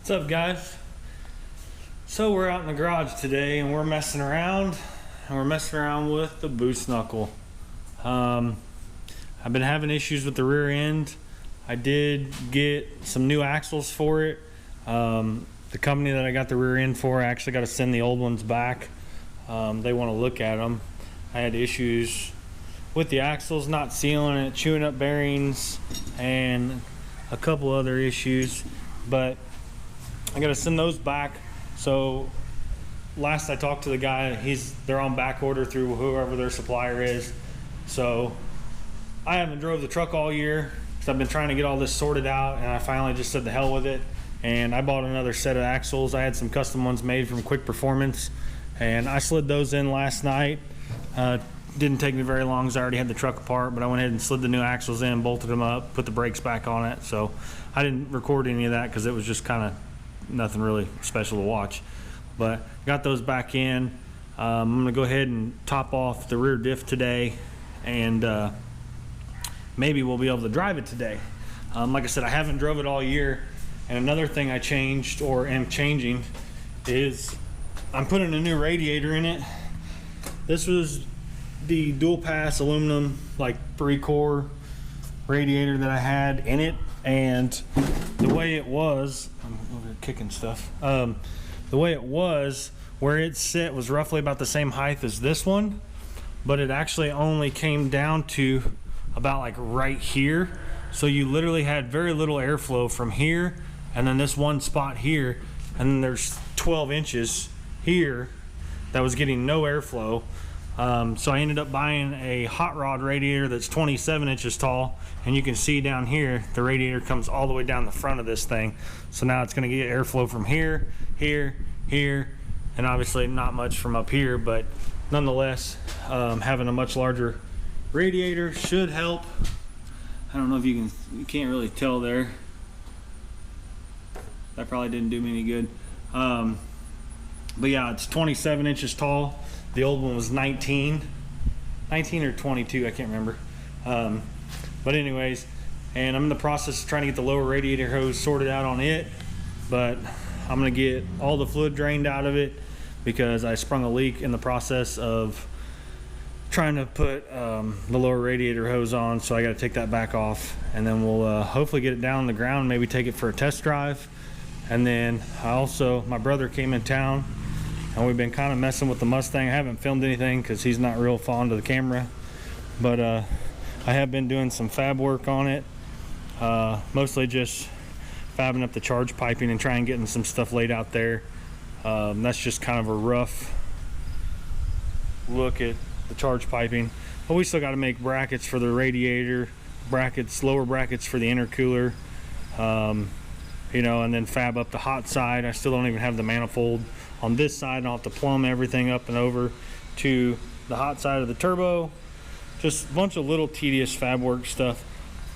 What's up, guys? So we're out in the garage today and we're messing around with the boost knuckle. I've been having issues with the rear end. I did get some new axles for it. The company that I got the rear end for, I actually got to send the old ones back. They want to look at them. I had issues with the axles not sealing it, chewing up bearings, and a couple other issues, but I got to send those back. So last I talked to the guy, they're on back order through whoever their supplier is. So I haven't drove the truck all year because I've been trying to get all this sorted out, and I finally just said the hell with it. And I bought another set of axles. I had some custom ones made from Quick Performance, and I slid those in last night. Didn't take me very long because I already had the truck apart, but I went ahead and slid the new axles in, bolted them up, put the brakes back on it. So I didn't record any of that because it was just kind of nothing really special to watch. But got those back in. I'm gonna go ahead and top off the rear diff today, and maybe we'll be able to drive it today. Like I said, I haven't drove it all year. And another thing I changed, or am changing, is I'm putting a new radiator in it. This was the dual pass aluminum, like 3-core radiator that I had in it, and the way it was, I'm over here kicking stuff. The way it was, where it sit was roughly about the same height as this one, but it actually only came down to about like right here. So you literally had very little airflow from here, and then this one spot here, and then there's 12 inches here that was getting no airflow. So I ended up buying a hot rod radiator that's 27 inches tall, and you can see down here the radiator comes all the way down the front of this thing. So now it's going to get airflow from here, here, here, and obviously not much from up here, but nonetheless, having a much larger radiator should help. I don't know if you can't really tell there. That probably didn't do me any good. But yeah, it's 27 inches tall. The old one was 19 or 22, I can't remember. But anyways, and I'm in the process of trying to get the lower radiator hose sorted out on it, but I'm gonna get all the fluid drained out of it because I sprung a leak in the process of trying to put the lower radiator hose on. So I got to take that back off, and then we'll hopefully get it down on the ground, maybe take it for a test drive. And then my brother came in town, and we've been kind of messing with the Mustang. I haven't filmed anything because he's not real fond of the camera, but I have been doing some fab work on it, mostly just fabbing up the charge piping and trying getting some stuff laid out there. That's just kind of a rough look at the charge piping, but we still got to make brackets for the radiator, lower brackets for the intercooler, you know, and then fab up the hot side. I still don't even have the manifold on this side. I'll have to plumb everything up and over to the hot side of the turbo. Just a bunch of little tedious fab work stuff,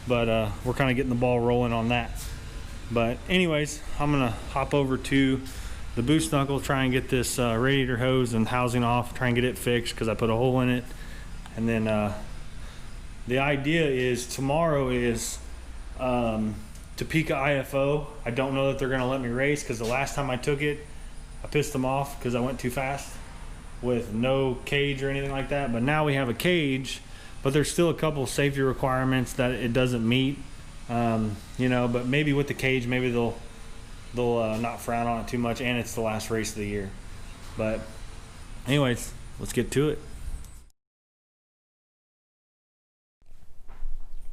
but we're kind of getting the ball rolling on that. But anyways, I'm gonna hop over to the boost knuckle, try and get this radiator hose and housing off, try and get it fixed because I put a hole in it. And then the idea is tomorrow is Topeka IFO. I don't know that they're gonna let me race because the last time I took it, I pissed them off because I went too fast with no cage or anything like that. But now we have a cage, but there's still a couple of safety requirements that it doesn't meet. You know, but maybe with the cage, maybe they'll not frown on it too much, and it's the last race of the year. But anyways, let's get to it.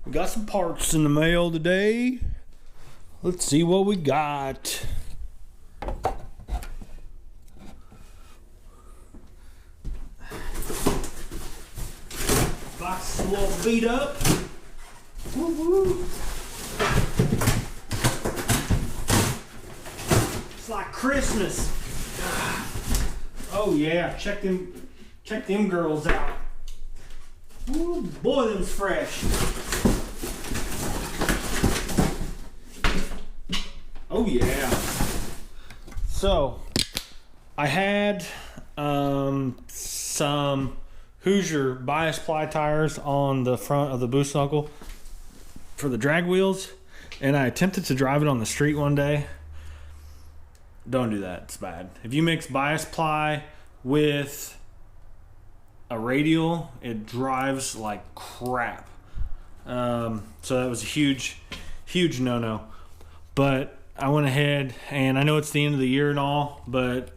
We got some parts in the mail today. Let's see what we got. Box is a little beat up. Woo-woo. It's like Christmas. Oh yeah, check them girls out. Ooh, boy, them's fresh. Oh yeah. So I had some Hoosier bias ply tires on the front of the boost knuckle for the drag wheels, and I attempted to drive it on the street one day, don't do that. It's bad. If you mix bias ply with a radial, it drives like crap. So that was a huge no-no. But I went ahead, and I know it's the end of the year and all, but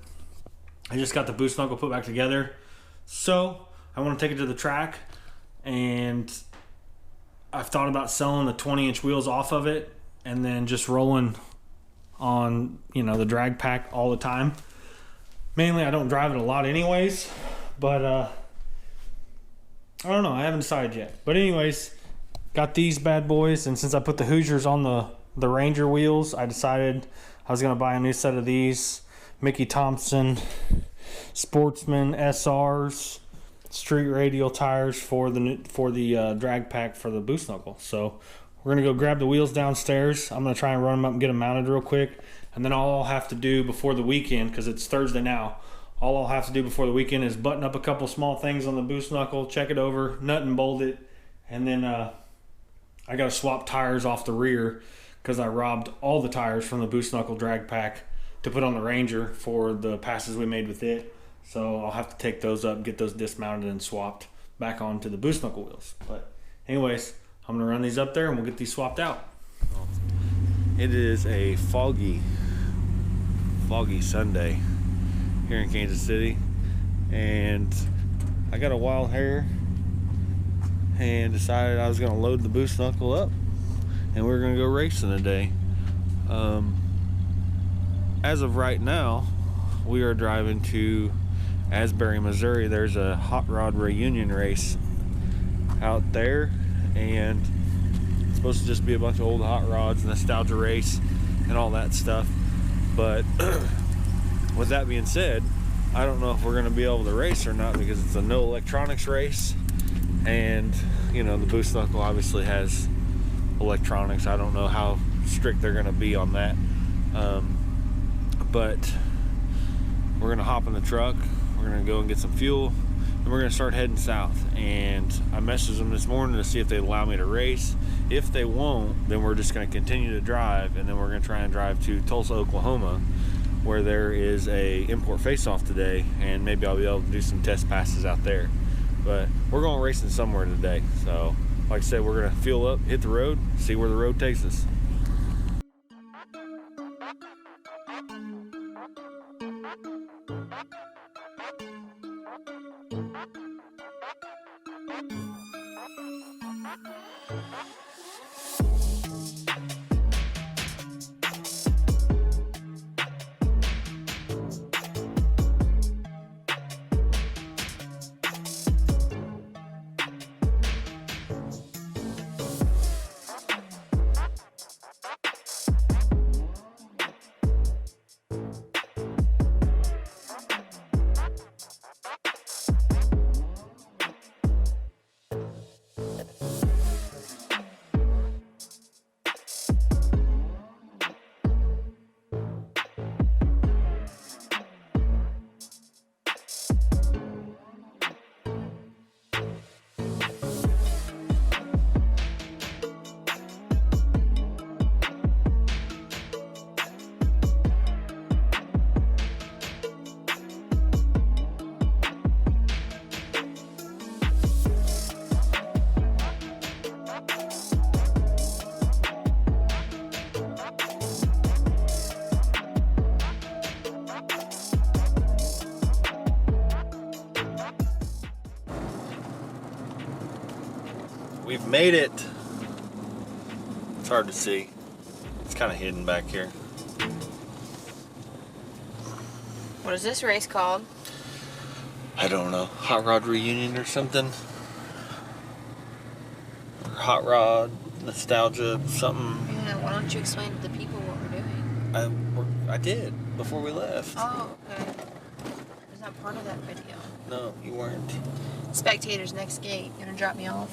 I just got the boost knuckle put back together. So I want to take it to the track, and I've thought about selling the 20-inch wheels off of it and then just rolling on, the drag pack all the time. Mainly, I don't drive it a lot anyways, but I don't know. I haven't decided yet. But anyways, got these bad boys, and since I put the Hoosiers on the Ranger wheels, I decided I was going to buy a new set of these Mickey Thompson Sportsman SRs street radial tires for the drag pack for the boost knuckle. So we're gonna go grab the wheels downstairs. I'm gonna try and run them up and get them mounted real quick, and then all I'll have to do before the weekend, because it's Thursday now, all I'll have to do before the weekend is button up a couple small things on the boost knuckle, check it over, nut and bolt it, and then I gotta swap tires off the rear because I robbed all the tires from the boost knuckle drag pack to put on the Ranger for the passes we made with it. So I'll have to take those up, get those dismounted and swapped back onto the boost knuckle wheels. But anyways, I'm gonna run these up there and we'll get these swapped out. It is a foggy Sunday here in Kansas City, and I got a wild hair and decided I was gonna load the boost knuckle up and we're gonna go racing today. As of right now, we are driving to Asbury, Missouri. There's a hot rod reunion race out there, and it's supposed to just be a bunch of old hot rods, nostalgia race and all that stuff. But with that being said, I don't know if we're going to be able to race or not, because it's a no electronics race, and the boost knuckle obviously has electronics. I don't know how strict they're going to be on that, but we're going to hop in the truck. We're going to go and get some fuel, and we're going to start heading south. And I messaged them this morning to see if they'd allow me to race. If they won't, then we're just going to continue to drive, and then we're going to try and drive to Tulsa, Oklahoma, where there is a import face-off today, and maybe I'll be able to do some test passes out there. But we're going racing somewhere today. So like I said, we're going to fuel up, hit the road, see where the road takes us. We've made it. It's hard to see. It's kind of hidden back here. What is this race called? I don't know. Hot rod reunion or something? Hot rod, nostalgia, something. Yeah, why don't you explain to the people what we're doing? I did before we left. Oh, okay. Was that part of that video? No, you weren't. Spectators, next gate. You gonna drop me off?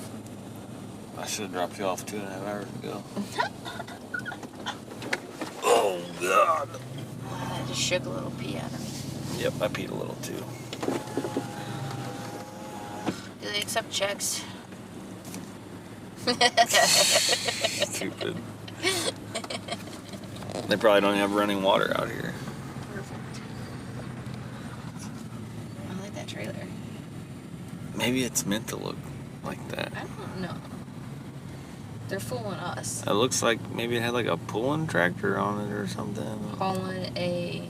I should have dropped you off 2.5 hours ago. Oh, God. I just shook a little pee out of me. Yep, I peed a little too. Do they accept checks? Stupid. They probably don't have running water out here. Maybe it's meant to look like that. I don't know. They're fooling us. It looks like maybe it had like a pulling tractor on it or something. Hauling a...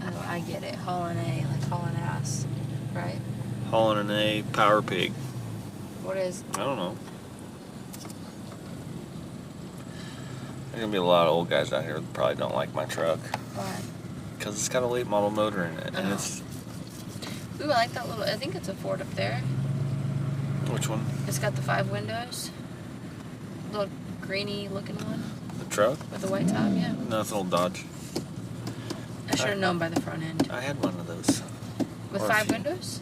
Oh, I get it. Hauling like hauling ass, right? Hauling a power pig. What is... I don't know. There's gonna be a lot of old guys out here that probably don't like my truck. Why? Because it's got a late model motor in it. And Oh. it's... Ooh, I like that little... I think it's a Ford up there. Which one? It's got the 5 windows. Little greeny looking one. The truck? With the white top, yeah. No, it's an old Dodge. I should have known by the front end. I had one of those. With Or a 5 few. windows?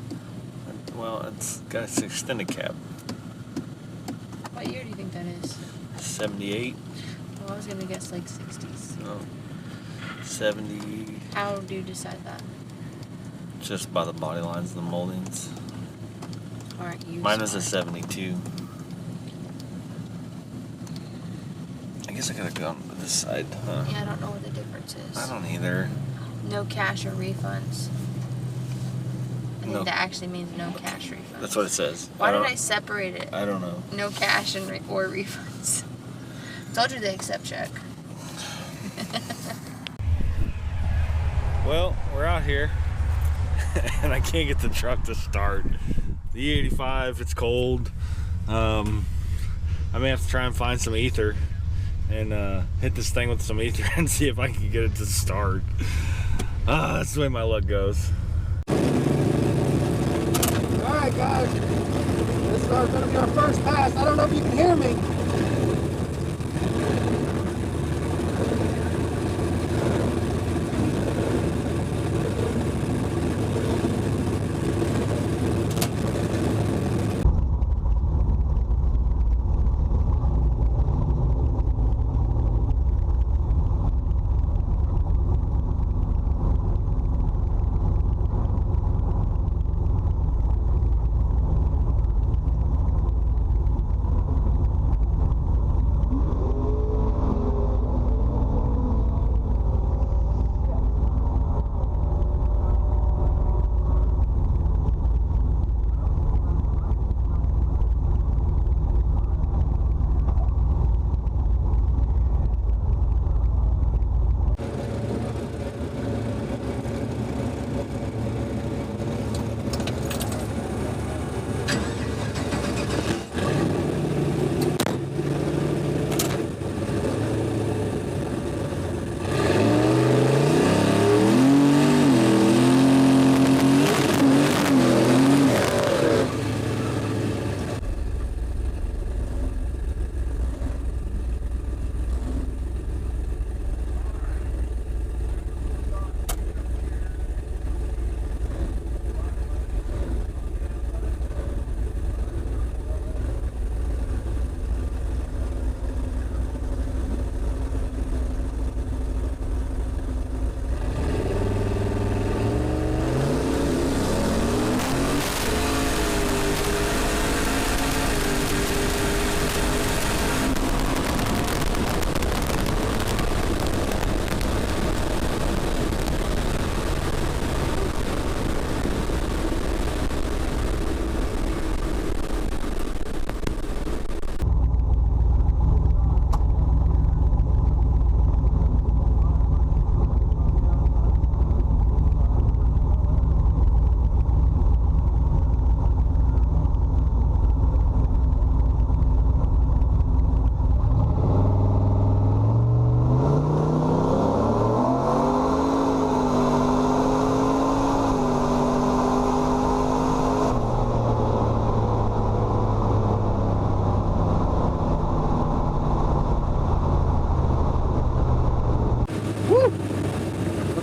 Well, it's got an extended cab. What year do you think that is? 78. Well, I was gonna guess like 60s. No. 70. How do you decide that? Just by the body lines and the moldings. Aren't you? Mine was a smart? 72. I guess I gotta go on this side, huh? Yeah, I don't know what the difference is. I don't either. No cash or refunds. I think No. that actually means no cash refunds. That's what it says. Why did don't- I separate it? I don't know. No cash and or refunds. Told you they accept check. Well, we're out here, and I can't get the truck to start. The E85, it's cold. I may have to try and find some ether and hit this thing with some ether and see if I can get it to start. That's the way my luck goes. Alright guys, this is going to be our first pass. I don't know if you can hear me.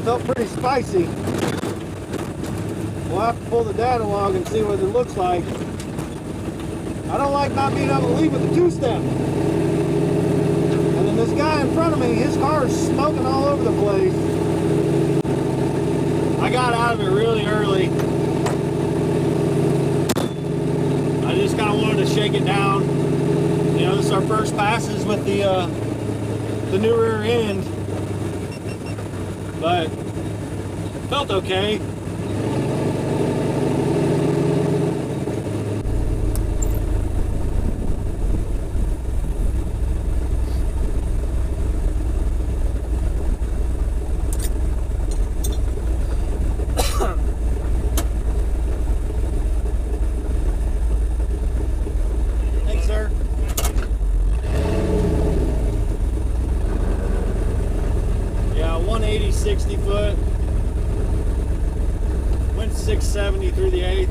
Felt pretty spicy. We'll have to pull the data log and see what it looks like. I don't like not being able to leave with the two-step. And then this guy in front of me, his car is smoking all over the place. I got out of it really early. I just kind of wanted to shake it down. You know, this is our first passes with the new rear end. But felt okay. 180, 60 foot. Went 670 through the 8th.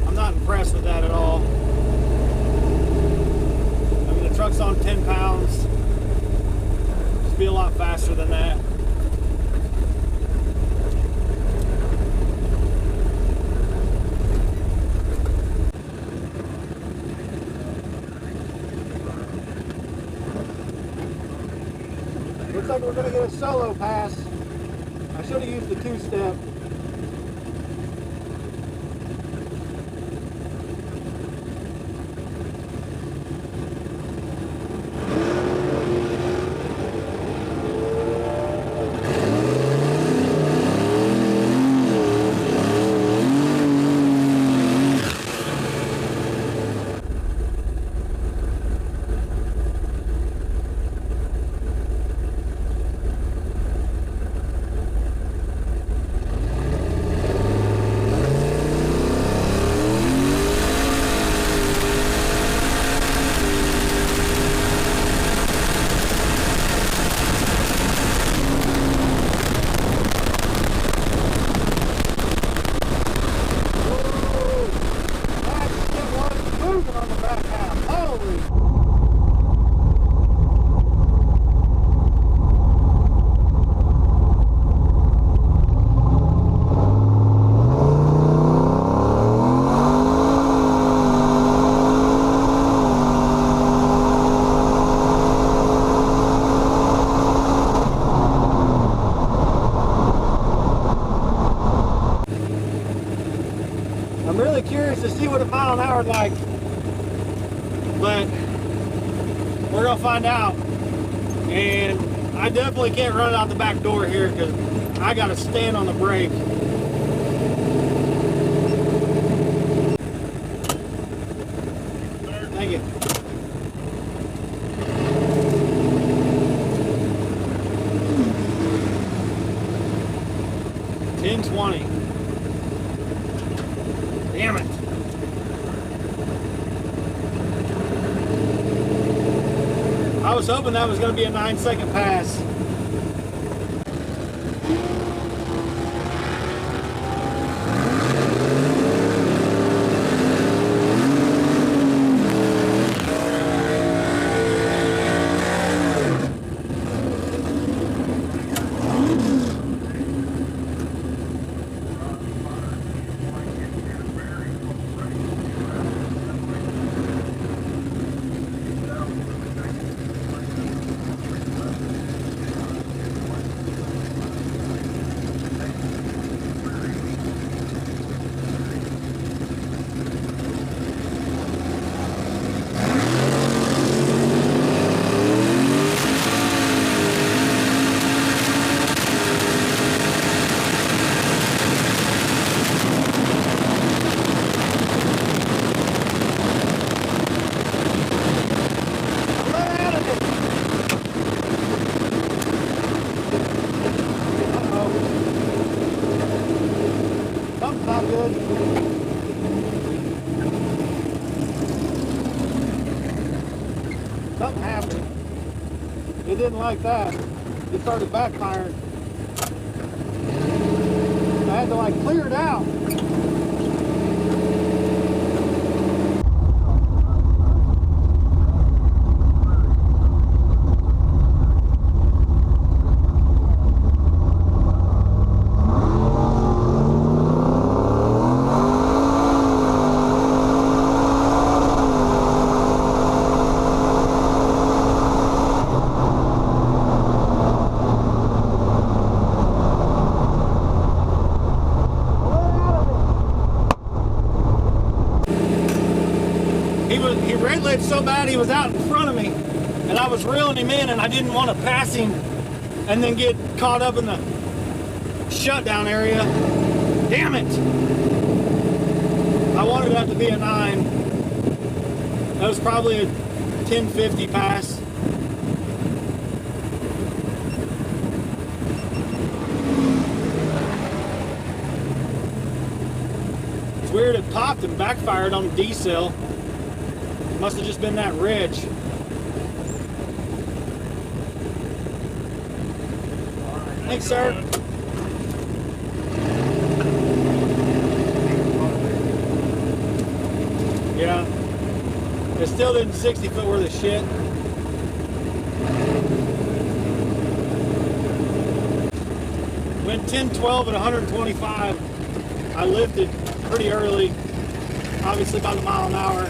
I'm not impressed with that at all. I mean, the truck's on 10 pounds. Should be a lot faster than that. Looks like we're going to get a solo pass. I should have used the 2-step. I'm really curious to see what a mile an hour is like, but we're gonna find out. And I definitely can't run out the back door here because I gotta stand on the brake. Thank you. $10.20. Damn it. I was hoping that was going to be a 9-second pass. Something happened. It didn't like that. It started backfiring. I had to like clear it out. He red-lit so bad he was out in front of me, and I was reeling him in, and I didn't want to pass him and then get caught up in the shutdown area. Damn it! I wanted that to be a 9. That was probably a 1050 pass. It's weird, it popped and backfired on the D-cell. Must have just been that ridge. Thanks, sir. Yeah. It still didn't 60 foot worth of shit. Went 10, 12 at 125. I lifted pretty early, obviously about a mile an hour.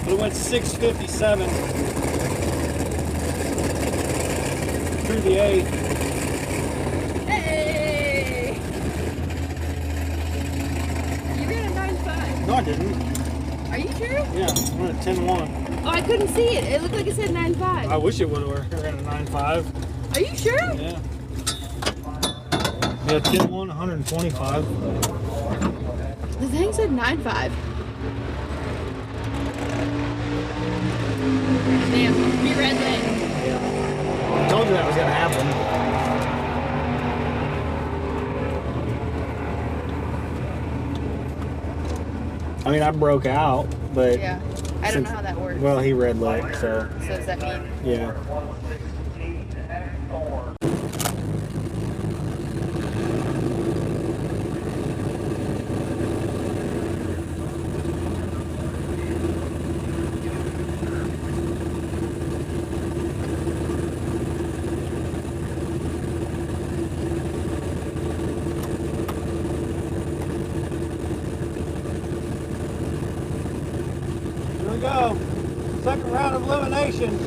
But it went 657 through the A. Hey! You ran a 9.5. No, I didn't. Are you sure? Yeah, I went at 10-1. Oh, I couldn't see it. It looked like it said 9.5. I wish it would have ran a 9.5. Are you sure? Yeah. Yeah, 10-1, 125. The thing said 9.5. Damn, be red leg. I told you that was gonna happen. I mean, I broke out, but Yeah. I don't know how that works. well, he red leg, so So does that mean? yeah. Here we go. Second round of elimination.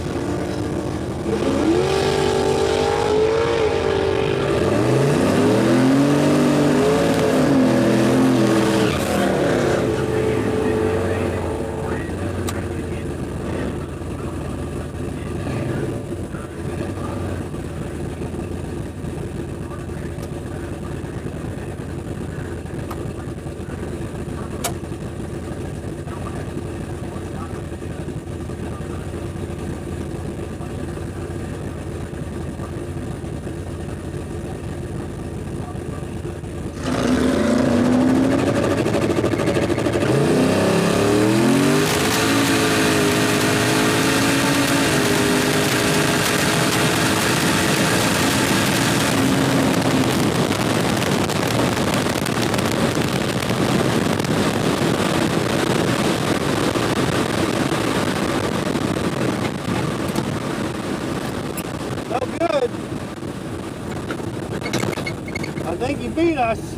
No good. I think he beat us.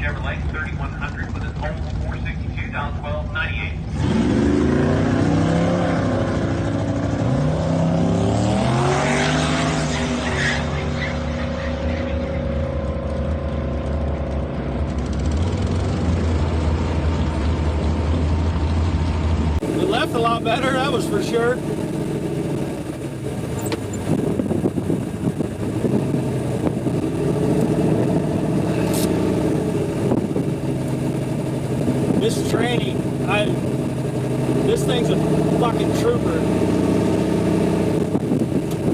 Chevrolet 3100 with his home 462 down 1298. It left a lot better, that was for sure. This tranny, this thing's a fucking trooper.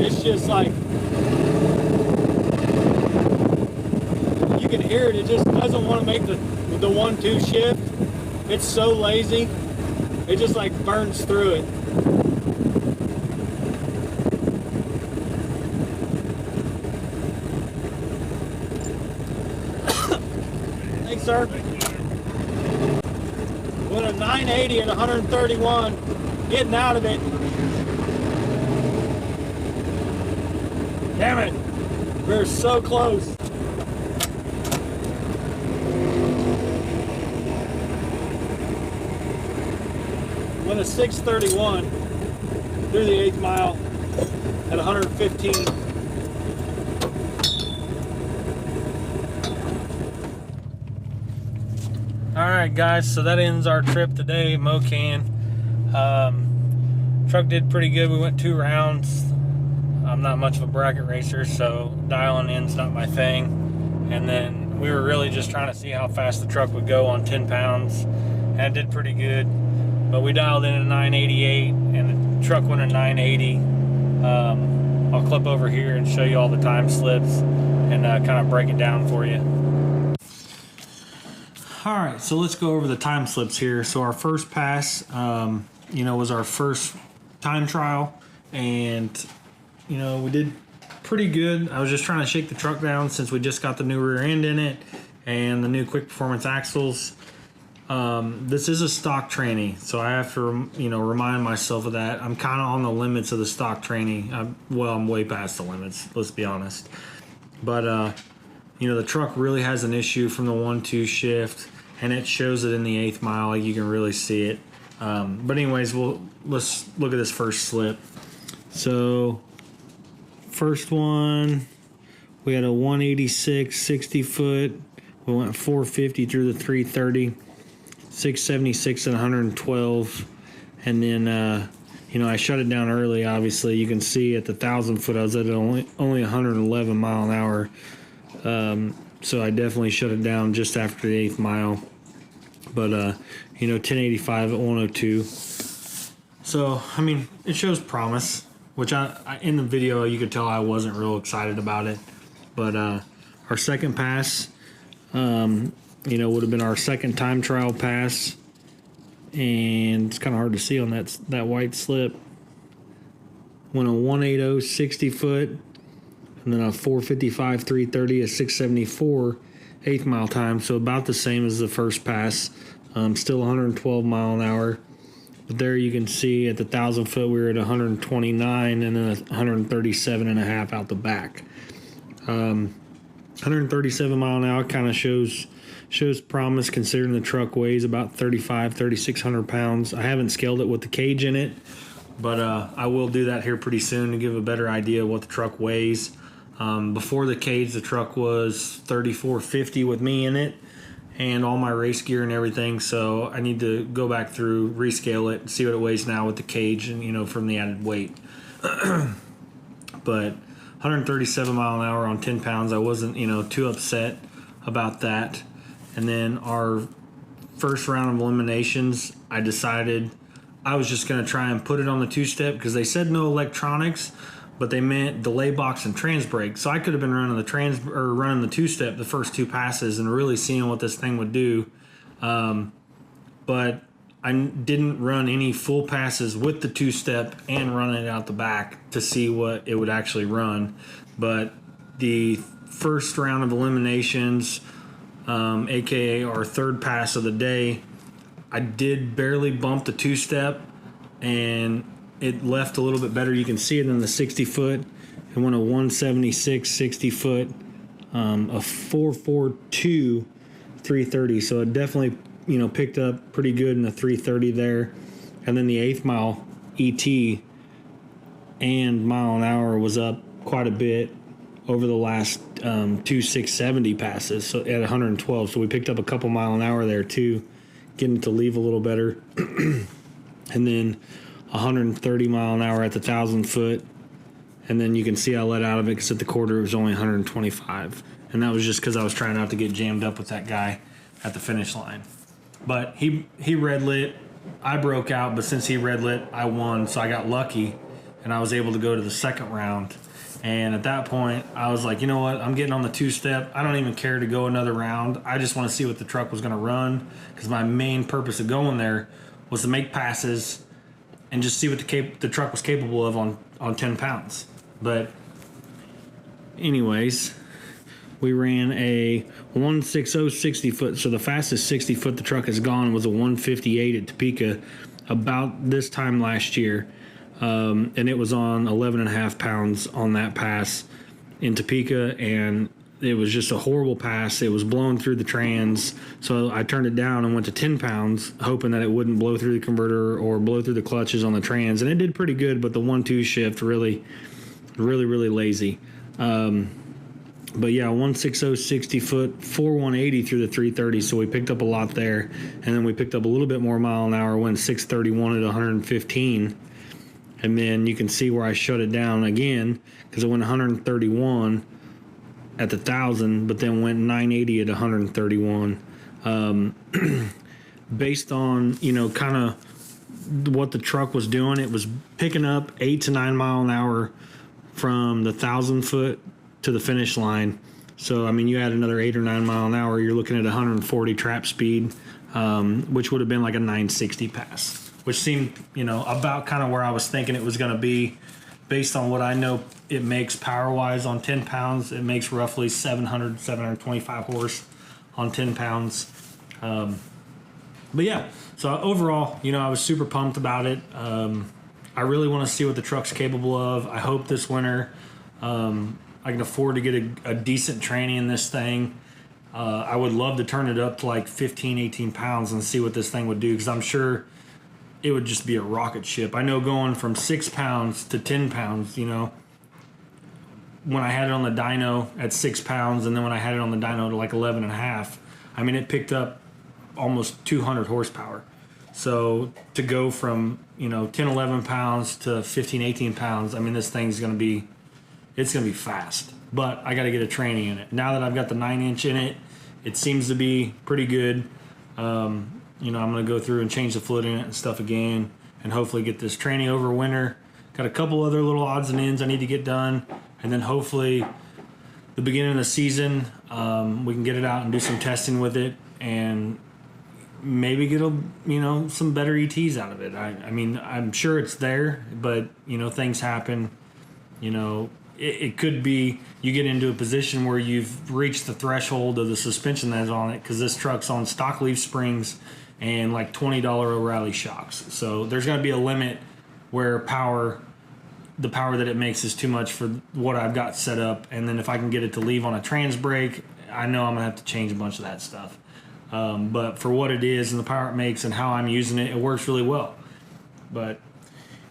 It's just like, you can hear it, it just doesn't want to make the 1-2 shift. It's so lazy, it just like burns through it. Thanks, sir. Went a 980 and 131, getting out of it. Damn it, we're so close. Went a 631 through the 8th mile at 115. Alright guys, so that ends our trip today, Mocan. Truck did pretty good. We went 2 rounds. I'm not much of a bracket racer, so dialing in's not my thing. And then we were really just trying to see how fast the truck would go on 10 pounds, and it did pretty good. But we dialed in at 988, and the truck went at 980. I'll clip over here and show you all the time slips and kind of break it down for you. All right, so let's go over the time slips here. So our first pass, was our first time trial, and we did pretty good. I was just trying to shake the truck down since we just got the new rear end in it and the new quick performance axles. This is a stock tranny, so I have to remind myself of that. I'm kind of on the limits of the stock tranny. I'm way past the limits, let's be honest. But the truck really has an issue from the 1-2 shift, and it shows it in the 8th mile. Like, you can really see it. But anyways, let's look at this first slip. So first one, we had a 186 60 foot. We went 450 through the 330, 676 and 112, and then I shut it down early. Obviously, you can see at the 1,000 foot I was at only 111 mile an hour. So I definitely shut it down just after the 8th mile. But 1085 at 102. So it shows promise, which I in the video you could tell I wasn't real excited about it. But our second pass, would have been our second time trial pass, and it's kind of hard to see on that white slip. Went a 180 60 foot, and then a 455 330, a 674 8th mile time, so about the same as the first pass. Still 112 mile an hour. But there you can see at the 1,000 foot we were at 129, and then 137 and a half out the back. 137 mile an hour kind of shows promise, considering the truck weighs about 3,600 pounds. I haven't scaled it with the cage in it, but I will do that here pretty soon to give a better idea of what the truck weighs. Before the cage, the truck was 3,450 with me in it and all my race gear and everything, so I need to go back through, rescale it, see what it weighs now with the cage and from the added weight. But 137 mile an hour on 10 pounds, I wasn't too upset about that. And then our first round of eliminations, I decided I was just going to try and put it on the 2-step, because they said no electronics, but they meant delay box and trans brake. So I could have been running the running the 2-step the first 2 passes and really seeing what this thing would do. But I didn't run any full passes with the 2-step and run it out the back to see what it would actually run. But the first round of eliminations, aka our third pass of the day, I did barely bump the 2-step, and it left a little bit better. You can see it in the 60 foot. It went a 176 60 foot, a 442 330. So it definitely picked up pretty good in the 330 there. And then the 8th mile ET and mile an hour was up quite a bit over the last 2 670 passes, so at 112. So we picked up a couple mile an hour there too, getting it to leave a little better. And then 130 mile an hour at the 1,000 foot, and then you can see I let out of it because at the quarter it was only 125, and that was just because I was trying not to get jammed up with that guy at the finish line. But he red lit, I broke out, but since he red lit, I won, so I got lucky, and I was able to go to the second round. And at that point, I was like, you know what? I'm getting on the 2-step. I don't even care to go another round. I just want to see what the truck was going to run, because my main purpose of going there was to make passes and just see what the truck was capable of on 10 pounds. But anyways, we ran a 160 60 foot. So the fastest 60 foot the truck has gone was a 158 at Topeka about this time last year. And it was on 11.5 pounds on that pass in Topeka, and it was just a horrible pass. It was blowing through the trans, so I turned it down and went to 10 pounds, hoping that it wouldn't blow through the converter or blow through the clutches on the trans, and it did pretty good, but the 1-2 shift really lazy. But yeah, 160 60 foot, 180 through the 330, so we picked up a lot there, and then we picked up a little bit more mile an hour, went 631 at 115. And then you can see where I shut it down again because it went 131 at the 1,000, but then went 980 at 131. Based on, you know, kind of what the truck was doing, it was picking up 8 to 9 mile an hour from the 1,000 foot to the finish line. So, I mean, you add another 8 or 9 mile an hour, you're looking at 140 trap speed, which would have been like a 960 pass, which seemed, you know, about kind of where I was thinking it was going to be based on what I know it makes power-wise on 10 pounds. It makes roughly 700, 725 horse on 10 pounds. But yeah, so overall, you know, I was super pumped about it. I really want to see what the truck's capable of. I hope this winter I can afford to get a decent tranny in this thing. I would love to turn it up to like 15, 18 pounds and see what this thing would do, because I'm sure it would just be a rocket ship. I know going from 6 pounds to 10 pounds, you know, when I had it on the dyno at 6 pounds and then when I had it on the dyno to like 11 and a half, I mean, it picked up almost 200 horsepower. So to go from, you know, 10, 11 pounds to 15, 18 pounds, I mean, this thing's going to be, it's going to be fast. But I got to get a tranny in it. Now that I've got the 9-inch in it, it seems to be pretty good. You know, I'm going to go through and change the fluid in it and stuff again, and hopefully get this tranny over winter. Got a couple other little odds and ends I need to get done, and then hopefully the beginning of the season, we can get it out and do some testing with it, and maybe get some better ETs out of it. I mean, I'm sure it's there, but you know, things happen. You know, it could be you get into a position where you've reached the threshold of the suspension that's on it, because this truck's on stock leaf springs and like $20 O'Reilly shocks. So there's going to be a limit where the power that it makes is too much for what I've got set up. And then if I can get it to leave on a trans brake, I know I'm going to have to change a bunch of that stuff. But for what it is and the power it makes and how I'm using it, it works really well. But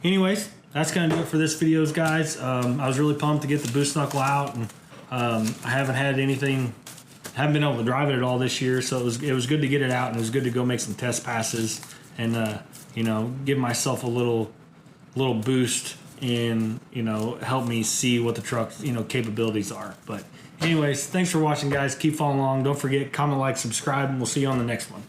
anyways, that's going to do it for this videos, guys. I was really pumped to get the boost knuckle out, and I haven't been able to drive it at all this year, so it was good to get it out, and it was good to go make some test passes and you know, give myself a little boost and, you know, help me see what the truck's, you know, capabilities are. But anyways, thanks for watching, guys. Keep following along. Don't forget, comment, like, subscribe, and we'll see you on the next one.